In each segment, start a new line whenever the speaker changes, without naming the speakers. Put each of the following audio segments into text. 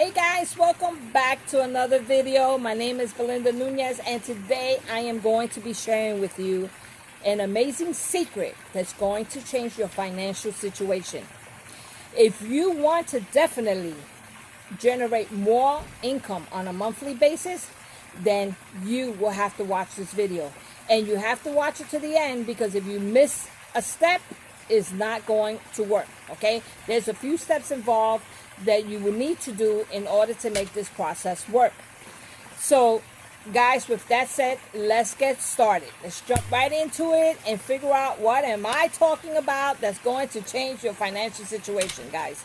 Hey guys, welcome back to another video. My name is Belinda Nunez, and today I am going to be sharing with you an amazing secret that's going to change your financial situation. If you want to definitely generate more income on a monthly basis, then you will have to watch this video. And you have to watch it to the end, because if you miss a step, it's not going to work, okay? There's a few steps involved that you will need to do in order to make this process work. So, guys, with that said, let's get started. Let's jump right into it and figure out what am I talking about that's going to change your financial situation, guys.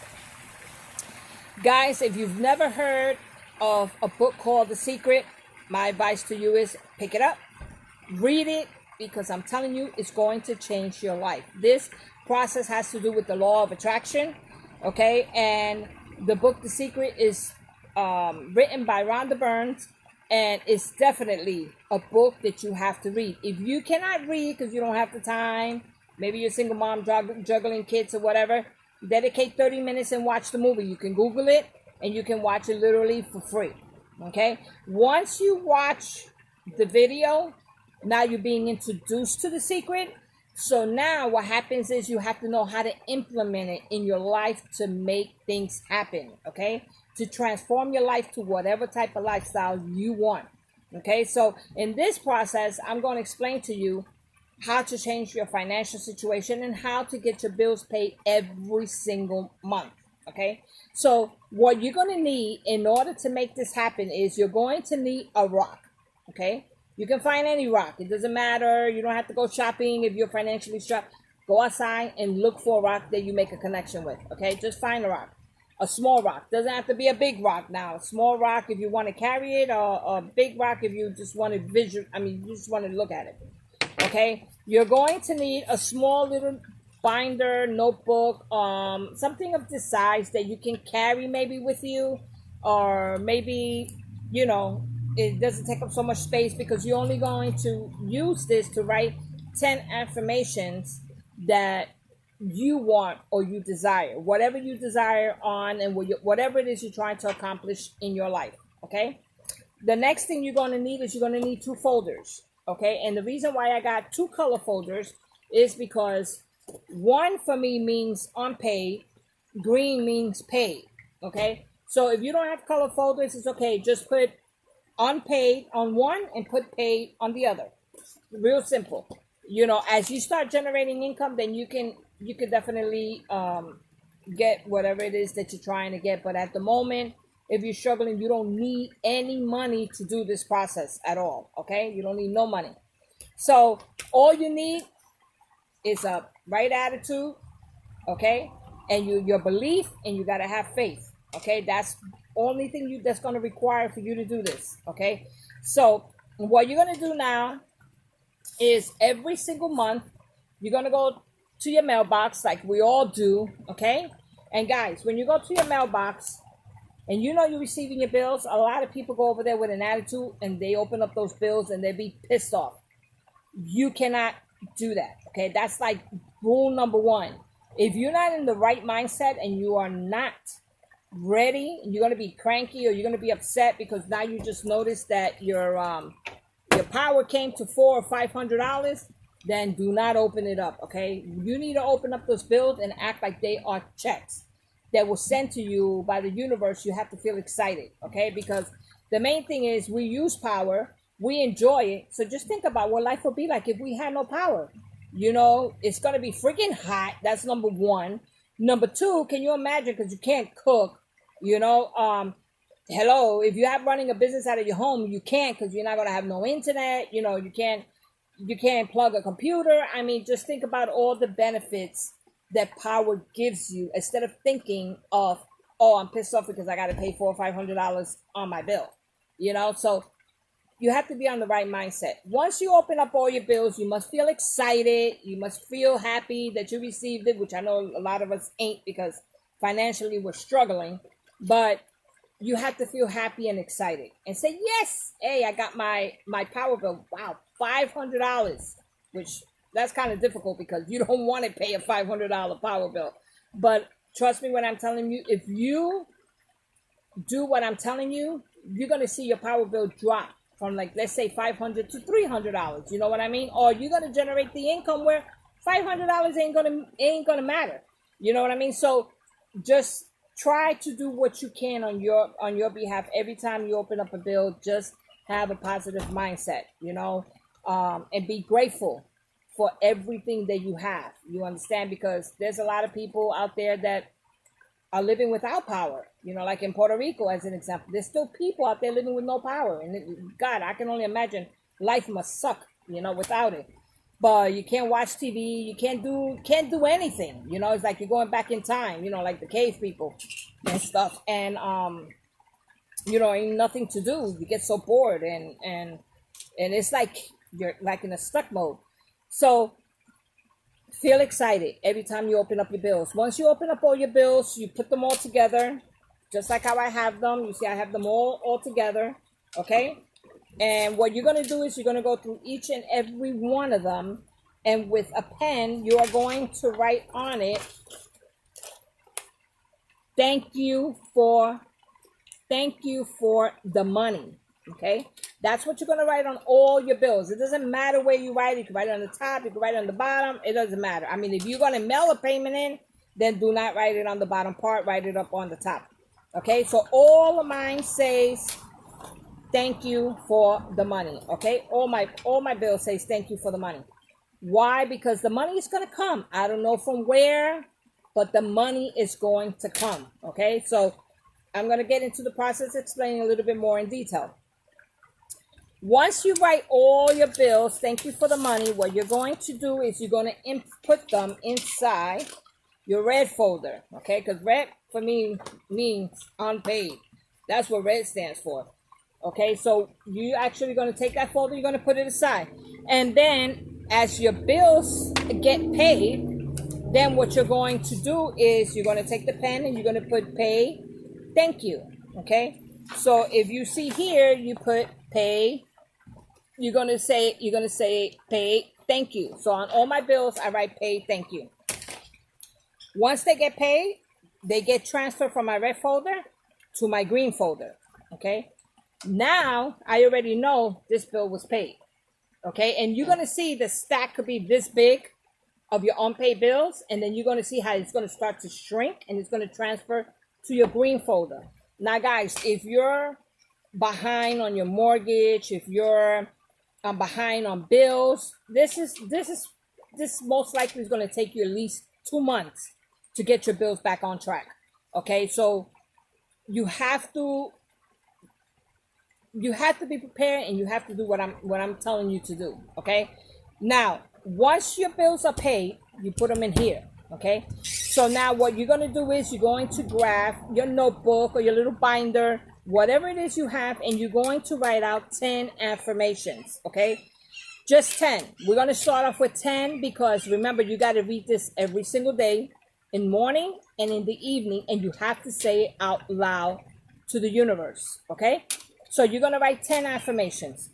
Guys, if you've never heard of a book called The Secret, my advice to you is pick it up, read it, because I'm telling you, it's going to change your life. This process has to do with the law of attraction, okay? And the book, The Secret, is written by Rhonda Byrne, and it's definitely a book that you have to read. If you cannot read because you don't have the time, maybe you're a single mom juggling kids or whatever, dedicate 30 minutes and watch the movie. You can Google it, and you can watch it literally for free, okay? Once you watch the video, now you're being introduced to the secret. So now what happens is you have to know how to implement it in your life to make things happen, okay? To transform your life to whatever type of lifestyle you want, okay? So in this process, I'm going to explain to you how to change your financial situation and how to get your bills paid every single month, okay? So what you're going to need in order to make this happen is you're going to need a rock, okay? You can find any rock. It doesn't matter. You don't have to go shopping if you're financially strapped. Go outside and look for a rock that you make a connection with, okay? Just find a rock. A small rock. Doesn't have to be a big rock now. A small rock if you want to carry it, or a big rock if you just want to you just want to look at it, okay? You're going to need a small little binder, notebook, something of this size that you can carry maybe with you, or maybe, it doesn't take up so much space, because you're only going to use this to write 10 affirmations that you want or you desire, whatever you desire on, and whatever it is you're trying to accomplish in your life, okay? The next thing you're going to need is you're going to need 2 folders, okay? And the reason why I got 2 color folders is because one for me means unpaid, green means paid, okay? So if you don't have color folders, it's okay. Just put unpaid on one and put paid on the other. Real simple. As you start generating income, then you can definitely get whatever it is that you're trying to get. But at the moment, if you're struggling, you don't need any money to do this process at all, okay? You don't need no money. So all you need is a right attitude, okay? And your belief, and you got to have faith, okay? That's only thing that's going to require for you to do this, okay? So what you're going to do now is every single month you're going to go to your mailbox, like we all do, okay? And guys, when you go to your mailbox and you're receiving your bills, a lot of people go over there with an attitude, and they open up those bills and they be pissed off. You cannot do that, okay? That's like rule number 1. If you're not in the right mindset and you are not ready, you're going to be cranky, or you're going to be upset because now you just noticed that your power came to $400 or $500, then do not open it up, okay? You need to open up those bills and act like they are checks that were sent to you by the universe. You have to feel excited, okay? Because the main thing is we use power, we enjoy it. So just think about what life would be like if we had no power. It's going to be freaking hot. That's number 1. Number 2, can you imagine, because you can't cook, hello, if you have running a business out of your home, you can't, because you're not going to have no internet, you can't plug a computer. I mean, just think about all the benefits that power gives you, instead of thinking of, oh, I'm pissed off because I got to pay $400 or $500 on my bill, so you have to be on the right mindset. Once you open up all your bills, you must feel excited. You must feel happy that you received it, which I know a lot of us ain't, because financially we're struggling. But you have to feel happy and excited and say, yes, hey, I got my power bill. Wow, $500, which that's kind of difficult because you don't want to pay a $500 power bill. But trust me when I'm telling you, if you do what I'm telling you, you're going to see your power bill drop from, like, let's say $500 to $300. You know what I mean? Or you're going to generate the income where $500 ain't gonna matter. You know what I mean? So just try to do what you can on your behalf. Every time you open up a bill, just have a positive mindset, and be grateful for everything that you have. You understand? Because there's a lot of people out there that are living without power. Like in Puerto Rico, as an example, there's still people out there living with no power. And God, I can only imagine life must suck, without it. But you can't watch TV. You can't do anything. It's like you're going back in time. Like the cave people and stuff. And ain't nothing to do. You get so bored, and it's like you're like in a stuck mode. So feel excited every time you open up your bills. Once you open up all your bills, you put them all together, just like how I have them. You see, I have them all together, okay? And what you're going to do is you're going to go through each and every one of them, and with a pen, you are going to write on it, thank you for the money, okay? That's what you're going to write on all your bills. It doesn't matter where you write it. You can write it on the top. You can write it on the bottom. It doesn't matter. I mean, if you're going to mail a payment in, then do not write it on the bottom part. Write it up on the top. Okay? So all of mine says, thank you for the money. Okay? All my bills says, thank you for the money. Why? Because the money is going to come. I don't know from where, but the money is going to come. Okay? So I'm going to get into the process, explaining a little bit more in detail. Once you write all your bills, thank you for the money, what you're going to do is you're going to input them inside your red folder, okay? Because red for me means unpaid. That's what red stands for, okay? So you're actually going to take that folder, you're going to put it aside. And then as your bills get paid, then what you're going to do is you're going to take the pen and you're going to put pay, thank you, okay? So if you see here, you put pay, you're gonna say pay, thank you. So on all my bills, I write pay, thank you. Once they get paid, they get transferred from my red folder to my green folder. Okay. Now I already know this bill was paid. Okay, and you're gonna see the stack could be this big of your unpaid bills, and then you're gonna see how it's gonna start to shrink and it's gonna transfer to your green folder. Now, guys, if you're behind on your mortgage, if you're behind on bills, this most likely is going to take you at least 2 months to get your bills back on track. Okay, so you have to be prepared, and you have to do what I'm telling you to do. Okay, now once your bills are paid, you put them in here. Okay, so now what you're going to do is you're going to grab your notebook or your little binder, whatever it is you have, and you're going to write out 10 affirmations, okay? Just 10. We're going to start off with 10 because remember, you got to read this every single day, in morning and in the evening, and you have to say it out loud to the universe, okay? So you're going to write 10 affirmations.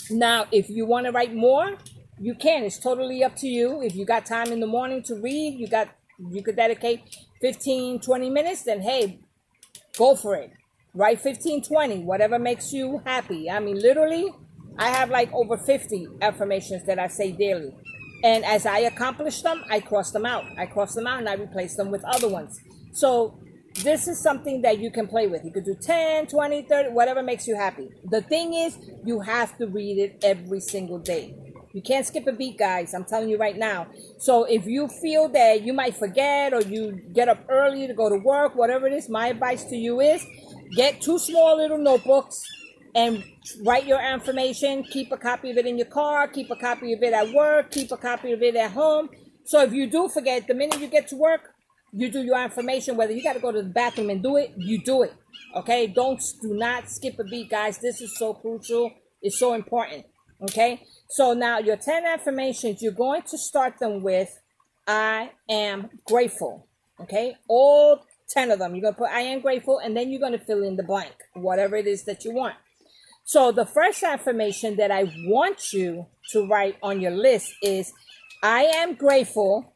Now, if you want to write more, you can. It's totally up to you. If you got time in the morning to read, you could dedicate 15, 20 minutes, then hey, go for it. Write 15, 20, whatever makes you happy. I mean, literally, I have like over 50 affirmations that I say daily. And as I accomplish them, I cross them out. And I replace them with other ones. So this is something that you can play with. You could do 10, 20, 30, whatever makes you happy. The thing is, you have to read it every single day. You can't skip a beat, guys. I'm telling you right now. So if you feel that you might forget, or you get up early to go to work, whatever it is, my advice to you is get 2 small little notebooks and write your affirmation. Keep a copy of it in your car. Keep a copy of it at work. Keep a copy of it at home. So if you do forget, the minute you get to work, you do your affirmation. Whether you got to go to the bathroom and do it, you do it. Okay? Do not skip a beat, guys. This is so crucial. It's so important. Okay? So now your 10 affirmations, you're going to start them with, I am grateful. Okay? All 10 of them. You're going to put, I am grateful, and then you're going to fill in the blank, whatever it is that you want. So the first affirmation that I want you to write on your list is, I am grateful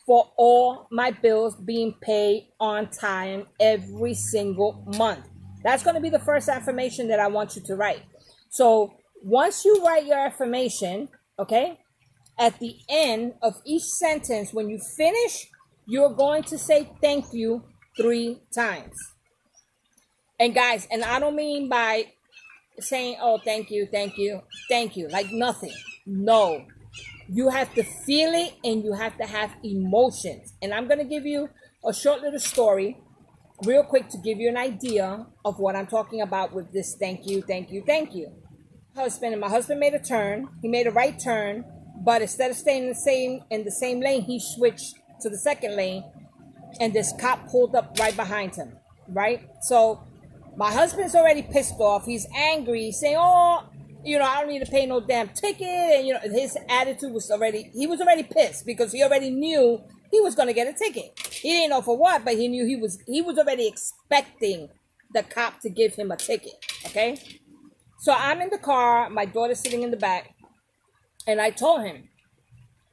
for all my bills being paid on time every single month. That's going to be the first affirmation that I want you to write. So once you write your affirmation, okay, at the end of each sentence, when you finish, you're going to say thank you 3 times. And guys, and I don't mean by saying, oh, thank you, thank you, thank you, like nothing. No, you have to feel it and you have to have emotions. And I'm going to give you a short little story real quick to give you an idea of what I'm talking about with this thank you, thank you, thank you. My husband made a turn. He made a right turn, but instead of staying in the same lane, he switched to the second lane, and this cop pulled up right behind him, right? So my husband's already pissed off. He's angry. He's saying, oh, I don't need to pay no damn ticket. And, his attitude was he was already pissed because he already knew he was going to get a ticket. He didn't know for what, but he knew he was already expecting the cop to give him a ticket, okay? So I'm in the car. My daughter's sitting in the back. And I told him,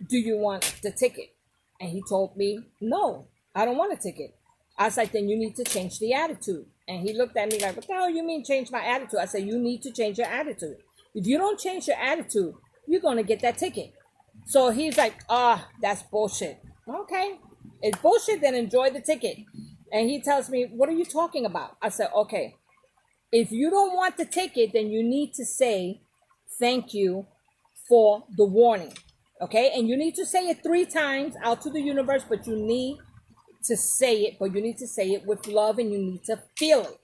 do you want the ticket? And he told me, no, I don't want a ticket. I was like, then you need to change the attitude. And he looked at me like, what the hell you mean change my attitude? I said, you need to change your attitude. If you don't change your attitude, you're going to get that ticket. So he's like, that's bullshit. Okay, it's bullshit, then enjoy the ticket. And he tells me, what are you talking about? I said, okay, if you don't want the ticket, then you need to say thank you for the warning. Okay, and you need to say it 3 times out to the universe, but you need to say it, with love, and you need to feel it.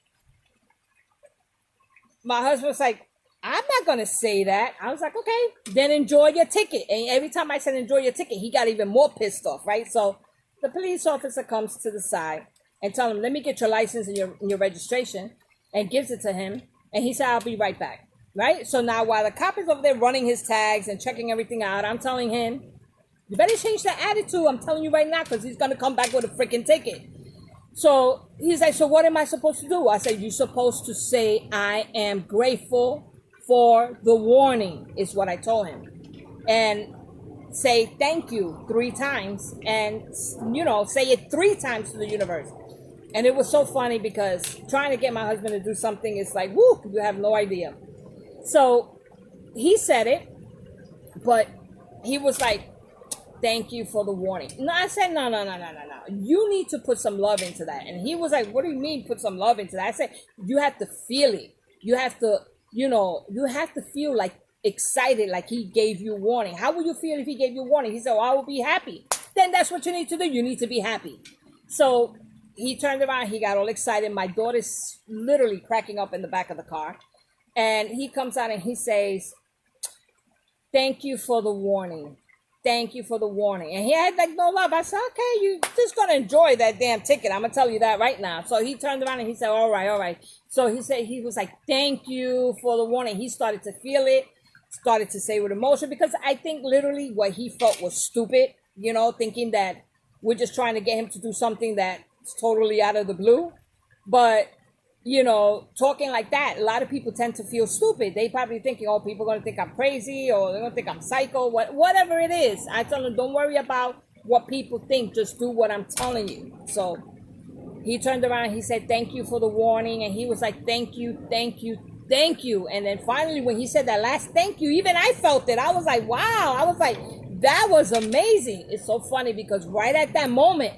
My husband was like, I'm not going to say that. I was like, okay, then enjoy your ticket. And every time I said enjoy your ticket, he got even more pissed off, right? So the police officer comes to the side and tells him, let me get your license and your registration, and gives it to him. And he said, I'll be right back, right? So now while the cop is over there running his tags and checking everything out, I'm telling him, you better change the attitude. I'm telling you right now, because he's going to come back with a freaking ticket. So he's like, so what am I supposed to do? I said, you're supposed to say, I am grateful for the warning, is what I told him. And say thank you 3 times, and say it 3 times to the universe. And it was so funny because trying to get my husband to do something is like, woo, you have no idea. So he said it, but he was like, thank you for the warning. No, I said, no. You need to put some love into that. And he was like, what do you mean put some love into that? I said, you have to feel it. You have to, you have to feel like excited, like he gave you warning. How would you feel if he gave you warning? He said, I will be happy. Then that's what you need to do. You need to be happy. So he turned around. He got all excited. My daughter's literally cracking up in the back of the car. And he comes out and he says, thank you for the warning. Thank you for the warning. And he had like no love. I said, okay, you just gonna enjoy that damn ticket. I'm gonna tell you that right now. So he turned around and he said, all right. So he was like, thank you for the warning. He started to feel it, started to say with emotion, because I think literally what he felt was stupid, thinking that we're just trying to get him to do something that's totally out of the blue. But talking like that, a lot of people tend to feel stupid. They probably thinking, oh, people are going to think I'm crazy, or they're going to think I'm psycho, whatever it is. I tell them, don't worry about what people think. Just do what I'm telling you. So he turned around, he said, thank you for the warning. And he was like, thank you. And then finally, when he said that last thank you, even I felt it. I was like, wow. I was like, that was amazing. It's so funny because right at that moment,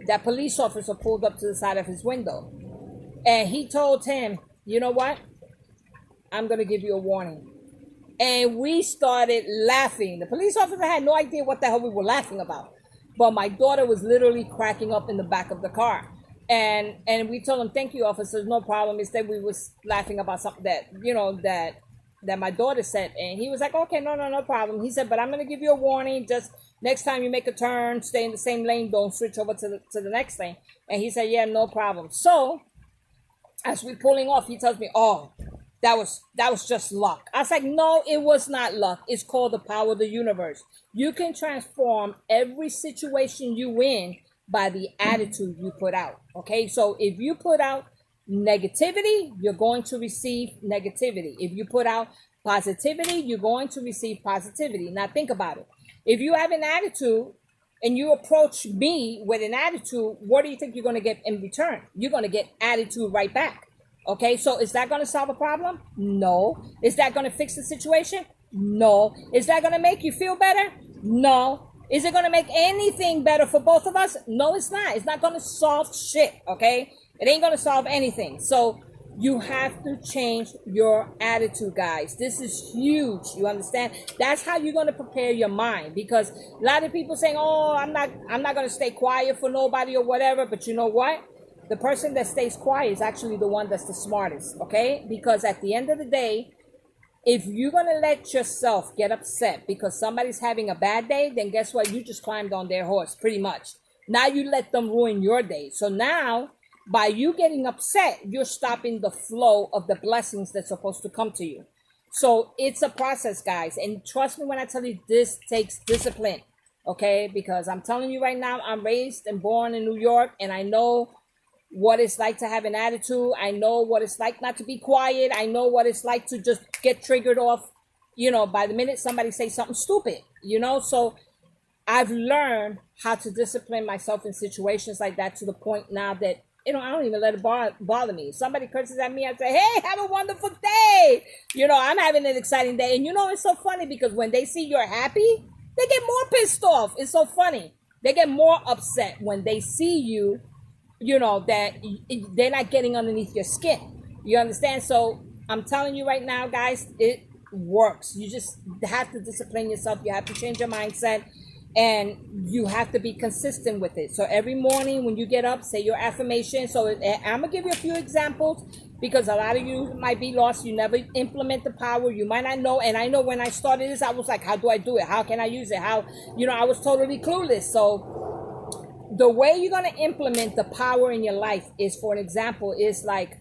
that police officer pulled up to the side of his window. And he told him, you know what? I'm going to give you a warning. And we started laughing. The police officer had no idea what the hell we were laughing about. But my daughter was literally cracking up in the back of the car. And we told him, thank you, officers, no problem. Instead, we was laughing about something that my daughter said. And he was like, okay, no problem. He said, but I'm going to give you a warning. Just next time you make a turn, stay in the same lane. Don't switch over to the next lane. And he said, yeah, no problem. So as we're pulling off, he tells me, oh, that was just luck. I was like, no, it was not luck. It's called the power of the universe. You can transform every situation you in by the attitude you put out. Okay, so if you put out negativity, you're going to receive negativity. If you put out positivity, you're going to receive positivity. Now think about it. If you have an attitude and you approach me with an attitude, what do you think you're going to get in return? You're going to get attitude right back. Okay, so is that going to solve a problem? No. Is that going to fix the situation? No. Is that going to make you feel better? No. Is it going to make anything better for both of us? No, it's not. It's not going to solve shit, okay? It ain't going to solve anything. So you have to change your attitude, guys. This is huge. You understand? That's how you're going to prepare your mind, because a lot of people saying, "Oh, I'm not going to stay quiet for nobody or whatever." But you know what? The person that stays quiet is actually the one that's the smartest, okay? Because at the end of the day, if you're going to let yourself get upset because somebody's having a bad day, then guess what? You just climbed on their horse, pretty much. Now you let them ruin your day. So now, by you getting upset, you're stopping the flow of the blessings that's supposed to come to you. So it's a process, guys. And trust me when I tell you, this takes discipline, okay? Because I'm telling you right now, I'm raised and born in New York, and I know what it's like to have an attitude. I know what it's like not to be quiet. I know what it's like to just get triggered off, by the minute somebody says something stupid, So I've learned how to discipline myself in situations like that, to the point now that, I don't even let it bother me. If somebody curses at me, I say, "Hey, have a wonderful day." I'm having an exciting day. And it's so funny, because when they see you're happy, they get more pissed off. It's so funny. They get more upset when they see you, that they're not getting underneath your skin. You understand? So I'm telling you right now, guys, it works. You just have to discipline yourself. You have to change your mindset, and you have to be consistent with it. So every morning when you get up, say your affirmation. So I'm gonna give you a few examples, because a lot of you might be lost. You never implement the power. You might not know. And I know when I started this, I was like, how do I do it? How can I use it? I was totally clueless. So the way you're going to implement the power in your life is, for an example, is like,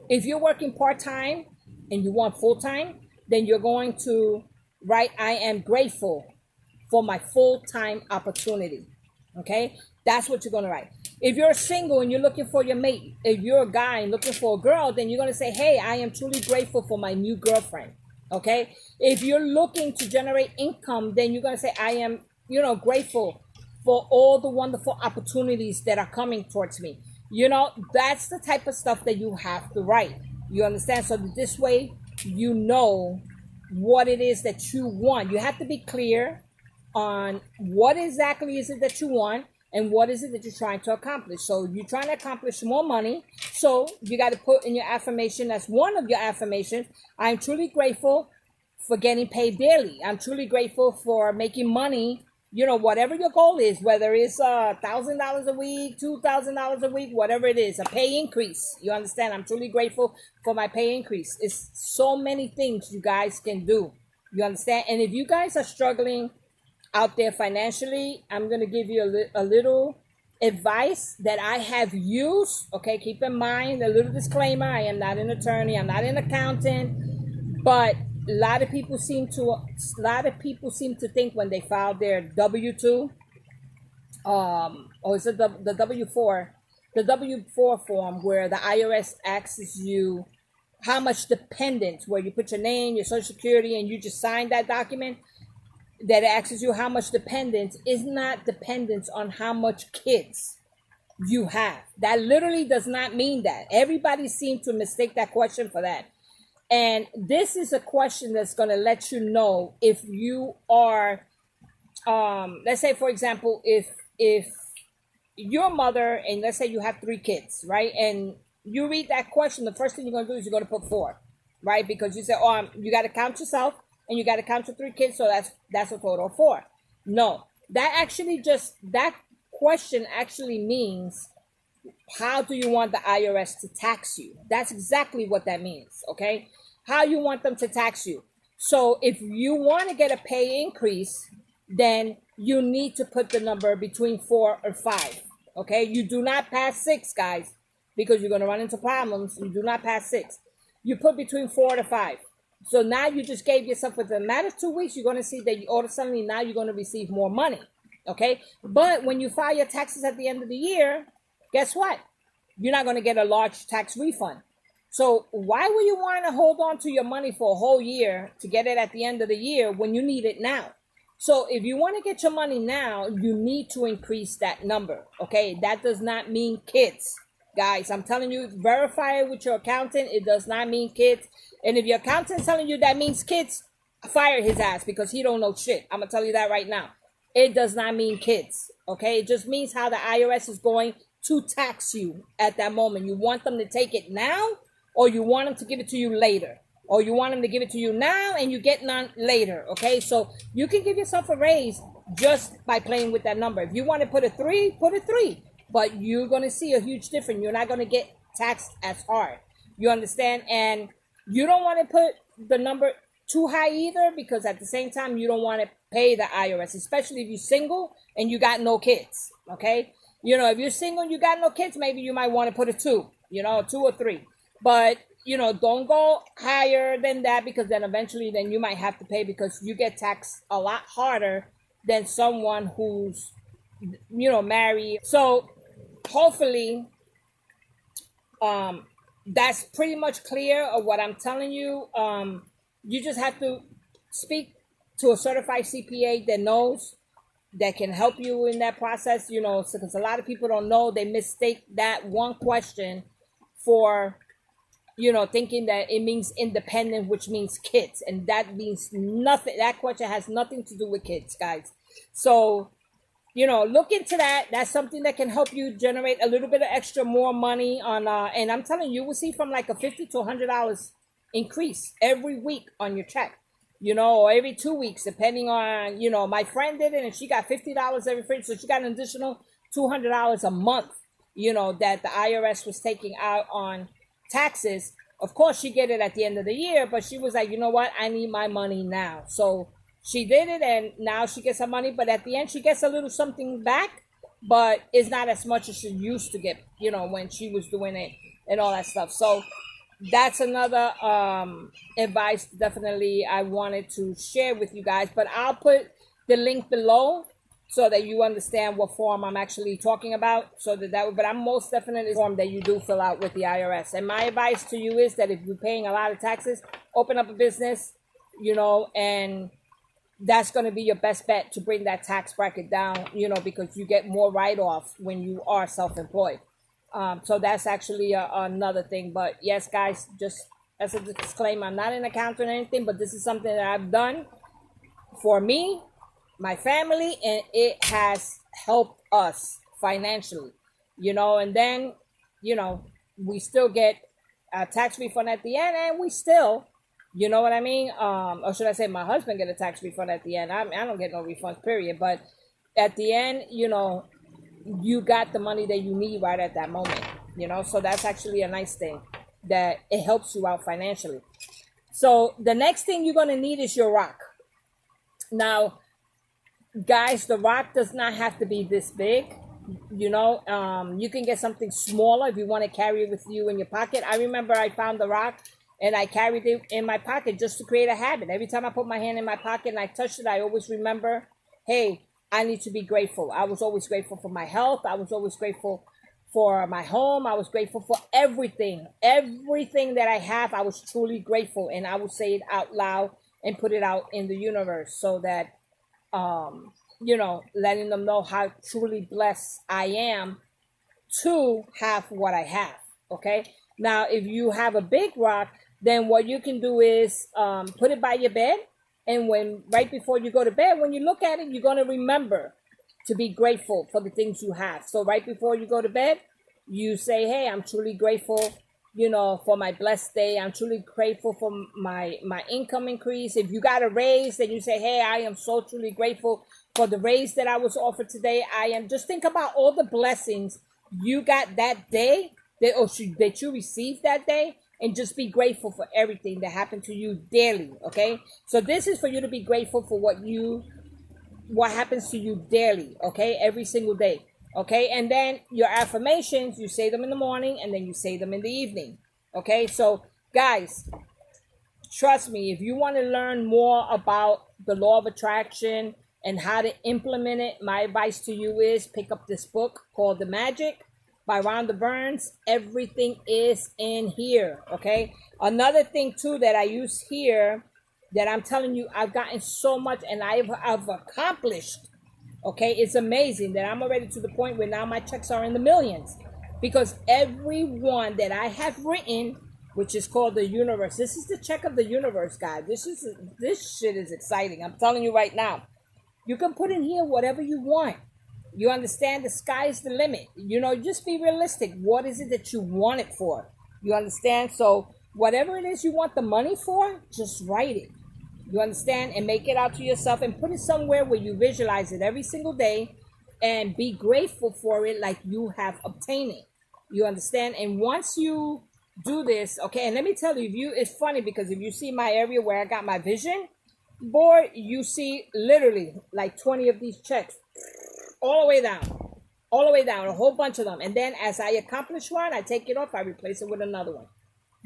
if you're working part-time and you want full-time, then you're going to write, "I am grateful for my full-time opportunity." Okay? That's what you're going to write. If you're single and you're looking for your mate, if you're a guy and looking for a girl, then you're going to say, "Hey, I am truly grateful for my new girlfriend." Okay? If you're looking to generate income, then you're going to say, "I am, grateful for all the wonderful opportunities that are coming towards me." That's the type of stuff that you have to write. You understand? So this way, you know what it is that you want. You have to be clear on what exactly is it that you want, and what is it that you're trying to accomplish. So you're trying to accomplish more money. So you got to put in your affirmation, as one of your affirmations, "I'm truly grateful for getting paid daily. I'm truly grateful for making money." Whatever your goal is, whether it's $1,000 a week, $2,000 a week, whatever it is, a pay increase. You understand? "I'm truly grateful for my pay increase." It's so many things you guys can do. You understand? And if you guys are struggling out there financially, I'm going to give you a little advice that I have used. Okay, keep in mind, a little disclaimer: I am not an attorney, I'm not an accountant, but a lot of people seem to think when they file their W-2, or is it the W-4 form, where the IRS asks you how much dependents, where you put your name, your social security, and you just sign that document, that asks you how much dependents, is not dependents on how much kids you have. That literally does not mean that. Everybody seems to mistake that question for that. And this is a question that's going to let you know if you are, let's say, for example, if your mother, and let's say you have 3 kids, right? And you read that question, the first thing you're going to do is you're going to put 4, right? Because you say, "Oh, you got to count yourself, and you got to count your 3 kids, so that's a total of 4. No, that question actually means, how do you want the IRS to tax you? That's exactly what that means, okay? How you want them to tax you. So if you want to get a pay increase, then you need to put the number between 4 or 5, okay? You do not pass 6, guys, because you're going to run into problems. You do not pass 6. You put between 4 to 5. So now you just gave yourself, within a matter of 2 weeks, you're going to see that all of a sudden now you're going to receive more money, okay? But when you file your taxes at the end of the year, guess what? You're not going to get a large tax refund. So why would you want to hold on to your money for a whole year to get it at the end of the year when you need it now? So if you want to get your money now, you need to increase that number, okay? That does not mean kids. Guys, I'm telling you, verify it with your accountant. It does not mean kids. And if your accountant's telling you that means kids, fire his ass because he don't know shit. I'm going to tell you that right now. It does not mean kids, okay? It just means how the IRS is going to tax you at that moment. You want them to take it now, or you want them to give it to you later, or you want them to give it to you now and you get none later, okay? So you can give yourself a raise just by playing with that number. If you want to put a 3, put a 3, but you're going to see a huge difference. You're not going to get taxed as hard. You understand? And you don't want to put the number too high either, because at the same time you don't want to pay the IRS, especially if you're single and you got no kids, okay? You know, if you're single and you got no kids, maybe you might want to put a 2, you know, a 2 or 3. But, you know, don't go higher than that, because then eventually then you might have to pay, because you get taxed a lot harder than someone who's, you know, married. So hopefully that's pretty much clear of what I'm telling you. You just have to speak to a certified CPA that knows, that can help you in that process, you know, because a lot of people don't know. They mistake that one question for, you know, thinking that it means independent, which means kids. And that means nothing. That question has nothing to do with kids, guys. So, you know, look into that. That's something that can help you generate a little bit of extra more money on, and I'm telling you, will see from like a $50 to $100 increase every week on your check, you know, or every 2 weeks, depending on, you know, my friend did it and she got $50 every free. So she got an additional $200 a month, you know, that the IRS was taking out on taxes. Of course, she get it at the end of the year, but she was like, you know what? I need my money now. So she did it, and now she gets her money, but at the end she gets a little something back, but it's not as much as she used to get, you know, when she was doing it and all that stuff. So that's another advice definitely I wanted to share with you guys. But I'll put the link below so that you understand what form I'm actually talking about. So but I'm most definitely form that you do fill out with the IRS. And my advice to you is that if you're paying a lot of taxes, open up a business, you know, and that's going to be your best bet to bring that tax bracket down, you know, because you get more write-off when you are self-employed. So that's actually another thing. But yes, guys, just as a disclaimer, I'm not an accountant or anything, but this is something that I've done for me, my family, and it has helped us financially, you know. And then, you know, we still get a tax refund at the end, and we still, you know what I mean? Or should I say my husband get a tax refund at the end? I don't get no refunds, period. But at the end, you know, you got the money that you need right at that moment, you know? So that's actually a nice thing, that it helps you out financially. So the next thing you're going to need is your rock. Now, guys, the rock does not have to be this big. You know, you can get something smaller if you want to carry it with you in your pocket. I remember I found the rock and I carried it in my pocket just to create a habit. Every time I put my hand in my pocket and I touched it, I always remember, hey, I need to be grateful. I was always grateful for my health. I was always grateful for my home. I was grateful for everything. Everything that I have, I was truly grateful. And I would say it out loud and put it out in the universe so that, you know, letting them know how truly blessed I am to have what I have, okay? Now, if you have a big rock, then what you can do is put it by your bed. And when right before you go to bed, when you look at it, you're going to remember to be grateful for the things you have. So right before you go to bed, you say, hey, I'm truly grateful, you know, for my blessed day. I'm truly grateful for my income increase. If you got a raise, then you say, hey, I am so truly grateful for the raise that I was offered today. Just think about all the blessings you got that day, that you received that day, and just be grateful for everything that happened to you daily, okay? So this is for you to be grateful for what happens to you daily, okay? Every single day, okay? And then your affirmations, you say them in the morning and then you say them in the evening, okay? So guys, trust me, if you want to learn more about the law of attraction and how to implement it, my advice to you is pick up this book called The Magic by Rhonda Byrne. Everything is in here, okay? Another thing too that I use here, that I'm telling you, I've gotten so much and I've accomplished, okay? It's amazing that I'm already to the point where now my checks are in the millions. because everyone that I have written, which is called the universe, this is the check of the universe, guys. This shit is exciting. I'm telling you right now. You can put in here whatever you want. You understand? The sky is the limit. You know, just be realistic. What is it that you want it for? You understand? So whatever it is you want the money for, just write it. You understand? And make it out to yourself and put it somewhere where you visualize it every single day and be grateful for it like you have obtained it. You understand? And once you do this, okay, and let me tell you, it's funny because if you see my area where I got my vision board, you see literally like 20 of these checks all the way down, a whole bunch of them. And then as I accomplish one, I take it off, I replace it with another one.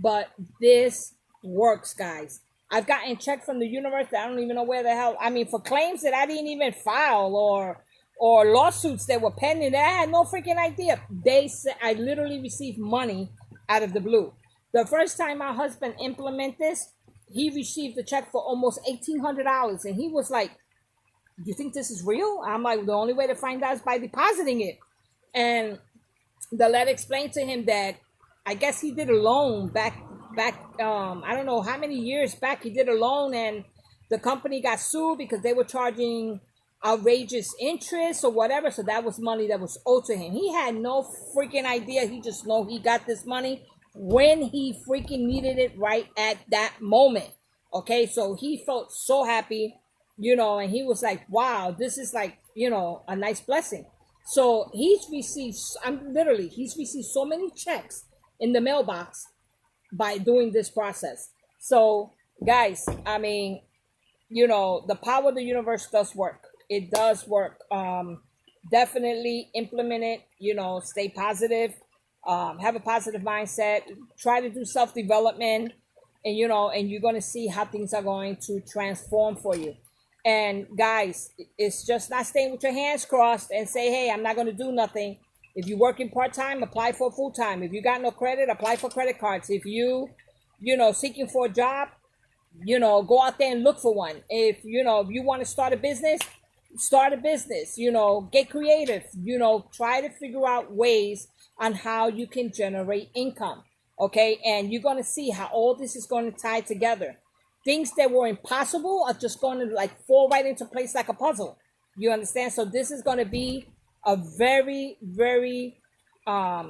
But this works, guys. I've gotten checked from the universe that I don't even know where the hell. I mean, for claims that I didn't even file or lawsuits that were pending that I had no freaking idea. They said I literally received money out of the blue. The first time my husband implemented this, he received a check for almost $1,800, and he was like, "You think this is real?" I'm like, "The only way to find out is by depositing it." And the letter explained to him that I guess he did a loan back I don't know how many years back he did a loan, and the company got sued because they were charging outrageous interest or whatever. So that was money that was owed to him. He had no freaking idea. He just know he got this money when he freaking needed it right at that moment. Okay, so he felt so happy, you know, and he was like, wow, this is like, you know, a nice blessing. So he's received so many checks in the mailbox by doing this process. So guys, I mean, you know, the power of the universe does work. It does work. Definitely implement it, you know, stay positive, have a positive mindset, try to do self-development, and you know, and you're going to see how things are going to transform for you. And guys, it's just not staying with your hands crossed and say, hey, I'm not going to do nothing. If you're working part-time, apply for full-time. If you got no credit, apply for credit cards. If you know, seeking for a job, you know, go out there and look for one. If you want to start a business, you know, get creative, you know, try to figure out ways on how you can generate income. Okay. And you're going to see how all this is going to tie together. Things that were impossible are just going to like fall right into place like a puzzle. You understand? So this is going to be a very, very, how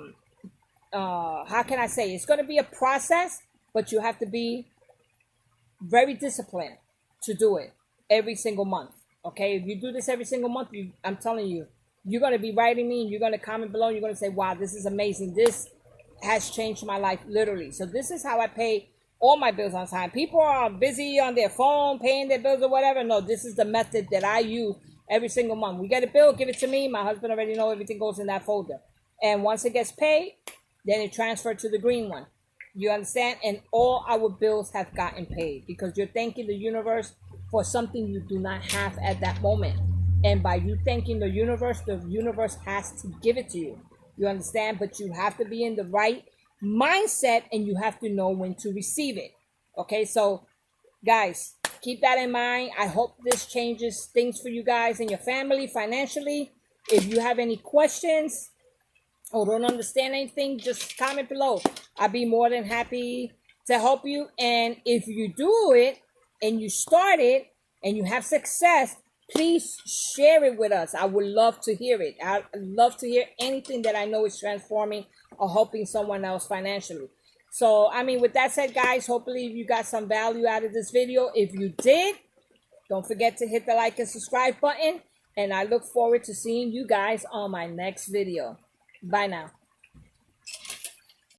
can I say? It's going to be a process, but you have to be very disciplined to do it every single month. Okay, if you do this every single month, I'm telling you, you're going to be writing me and you're going to comment below and you're going to say, wow, this is amazing. This has changed my life, literally. So this is how I pay all my bills on time. People are busy on their phone, paying their bills or whatever. No, this is the method that I use every single month. We get a bill, give it to me. My husband already know everything goes in that folder. And once it gets paid, then it transferred to the green one. You understand? And all our bills have gotten paid because you're thanking the universe for something you do not have at that moment. And by you thanking the universe has to give it to you. You understand? But you have to be in the right mindset and you have to know when to receive it. Okay, so guys, keep that in mind. I hope this changes things for you guys and your family financially. If you have any questions or don't understand anything, just comment below. I'll be more than happy to help you. And if you do it and you start it and you have success, please share it with us. I would love to hear it. I'd love to hear anything that I know is transforming or helping someone else financially. So, I mean, with that said, guys, hopefully you got some value out of this video. If you did, don't forget to hit the like and subscribe button. And I look forward to seeing you guys on my next video. Bye now.